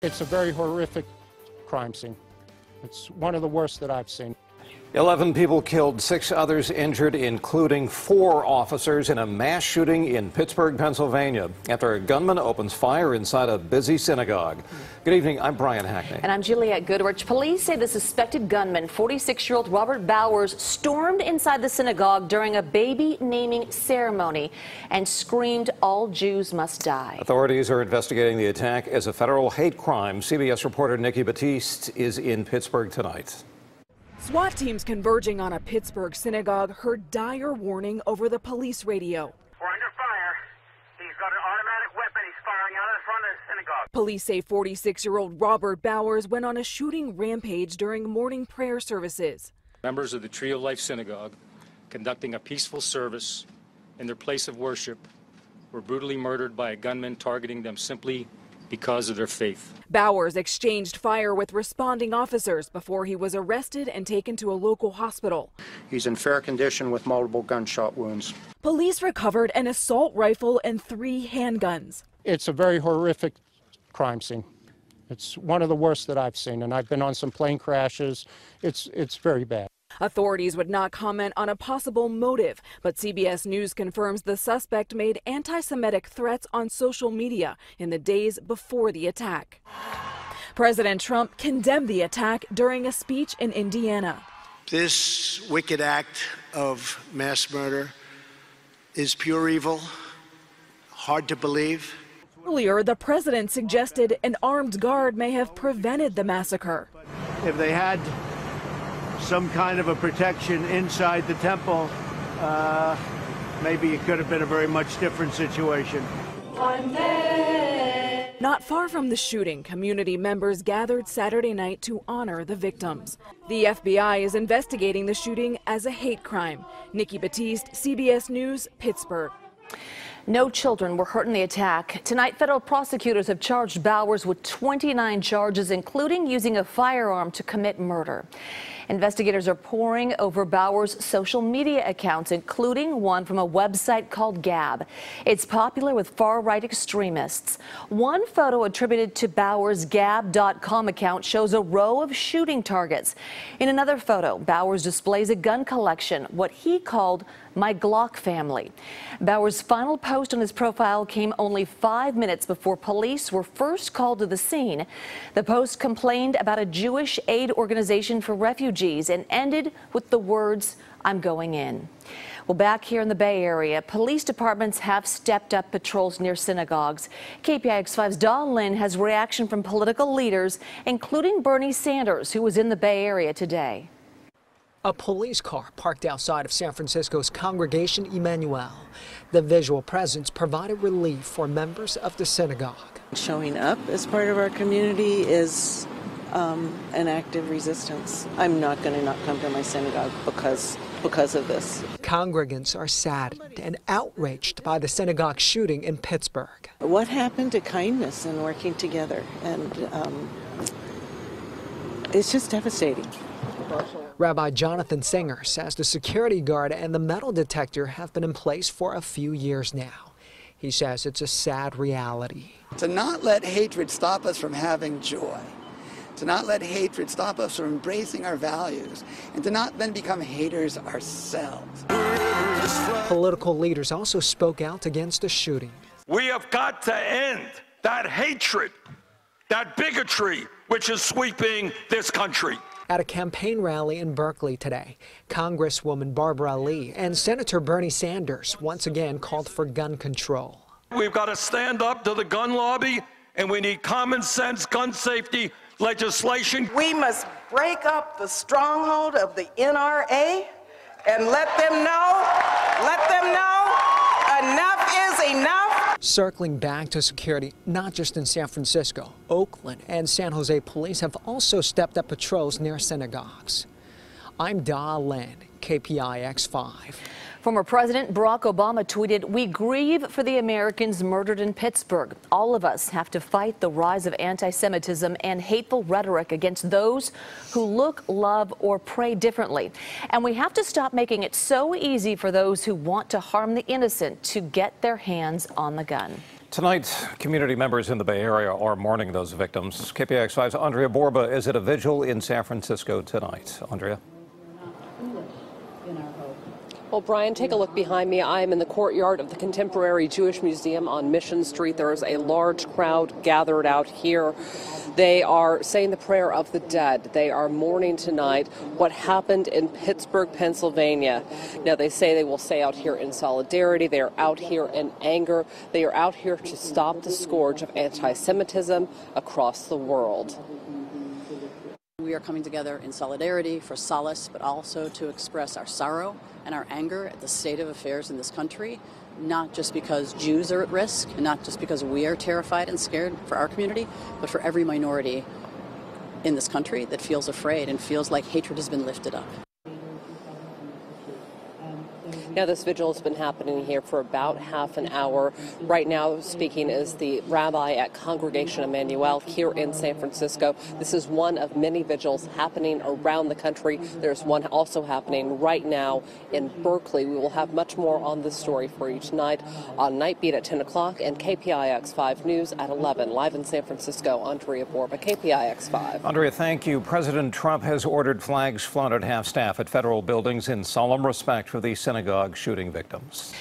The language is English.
It's a very horrific crime scene. It's one of the worst that I've seen. 11 people killed, 6 others injured, including 4 officers in a mass shooting in Pittsburgh, Pennsylvania, after a gunman opens fire inside a busy synagogue. Good evening, I'm Brian Hackney. And I'm Juliette Goodrich. Police say the suspected gunman, 46-year-old Robert Bowers, stormed inside the synagogue during a baby naming ceremony and screamed, "All Jews must die." Authorities are investigating the attack as a federal hate crime. CBS reporter Nikki Battiste is in Pittsburgh tonight. SWAT teams converging on a Pittsburgh synagogue heard dire warning over the police radio. "We're under fire. He's got an automatic weapon. He's firing out in front of the synagogue." Police say 46-year-old Robert Bowers went on a shooting rampage during morning prayer services. Members of the Tree of Life Synagogue, conducting a peaceful service in their place of worship, were brutally murdered by a gunman targeting them simply because of their faith. Bowers exchanged fire with responding officers before he was arrested and taken to a local hospital. He's in fair condition with multiple gunshot wounds. Police recovered an assault rifle and 3 handguns. It's a very horrific crime scene. It's one of the worst that I've seen, and I've been on some plane crashes. It's very bad. Authorities would not comment on a possible motive, but CBS News confirms the suspect made anti-Semitic threats on social media in the days before the attack. President Trump condemned the attack during a speech in Indiana. This wicked act of mass murder is pure evil, hard to believe. Earlier, the president suggested an armed guard may have prevented the massacre. If they had some kind of a protection inside the temple, maybe it could have been a very much different situation. Not far from the shooting, community members gathered Saturday night to honor the victims. The FBI is investigating the shooting as a hate crime. Nikki Battiste, CBS News, Pittsburgh. No children were hurt in the attack. Tonight, federal prosecutors have charged Bowers with 29 charges, including using a firearm to commit murder. Investigators are poring over Bowers' social media accounts, including one from a website called Gab. It's popular with far-right extremists. One photo attributed to Bowers' Gab.com account shows a row of shooting targets. In another photo, Bowers displays a gun collection, what he called "My Glock family." Bowers' final post on his profile came only 5 minutes before police were first called to the scene. The post complained about a Jewish aid organization for refugees and ended with the words, "I'm going in." Well, back here in the Bay Area, police departments have stepped up patrols near synagogues. KPIX 5's Dawn Lynn has reaction from political leaders, including Bernie Sanders, who was in the Bay Area today. A police car parked outside of San Francisco's Congregation Emmanuel. The visual presence provided relief for members of the synagogue. Showing up as part of our community is an act of resistance. I'm not going to not come to my synagogue because of this. Congregants are saddened and outraged by the synagogue shooting in Pittsburgh. What happened to kindness and working together? And it's just devastating. Rabbi Jonathan Singer says the security guard and the metal detector have been in place for a few years now. He says it's a sad reality. To not let hatred stop us from having joy, to not let hatred stop us from embracing our values, and to not then become haters ourselves. Political leaders also spoke out against the shooting. We have got to end that hatred, that bigotry, which is sweeping this country. At a campaign rally in Berkeley today, Congresswoman Barbara Lee and Senator Bernie Sanders once again called for gun control. We've got to stand up to the gun lobby, and we need common sense gun safety legislation. We must break up the stronghold of the NRA and let them know enough is enough. Circling back to security, not just in San Francisco, Oakland and San Jose police have also stepped up patrols near synagogues. I'm Dawn Lynn, KPIX 5. Former President Barack Obama tweeted, "We grieve for the Americans murdered in Pittsburgh. All of us have to fight the rise of anti-Semitism and hateful rhetoric against those who look, love, or pray differently. And we have to stop making it so easy for those who want to harm the innocent to get their hands on the gun." Tonight, community members in the Bay Area are mourning those victims. KPIX 5's Andria Borba is at a vigil in San Francisco tonight. Andria. Well, Brian, take a look behind me. I am in the courtyard of the Contemporary Jewish Museum on Mission Street. There is a large crowd gathered out here. They are saying the prayer of the dead. They are mourning tonight what happened in Pittsburgh, Pennsylvania. Now, they say they will stay out here in solidarity. They are out here in anger. They are out here to stop the scourge of anti-Semitism across the world. We are coming together in solidarity for solace, but also to express our sorrow and our anger at the state of affairs in this country, not just because Jews are at risk, and not just because we are terrified and scared for our community, but for every minority in this country that feels afraid and feels like hatred has been lifted up. Now, this vigil has been happening here for about half an hour. Right now, speaking is the rabbi at Congregation Emmanuel here in San Francisco. This is one of many vigils happening around the country. There's one also happening right now in Berkeley. We will have much more on this story for you tonight on Night Beat at 10 o'clock and KPIX 5 News at 11. Live in San Francisco, Andria Borba, KPIX 5. Andria, thank you. President Trump has ordered flags flown at half-staff at federal buildings in solemn respect for the synagogue shooting victims.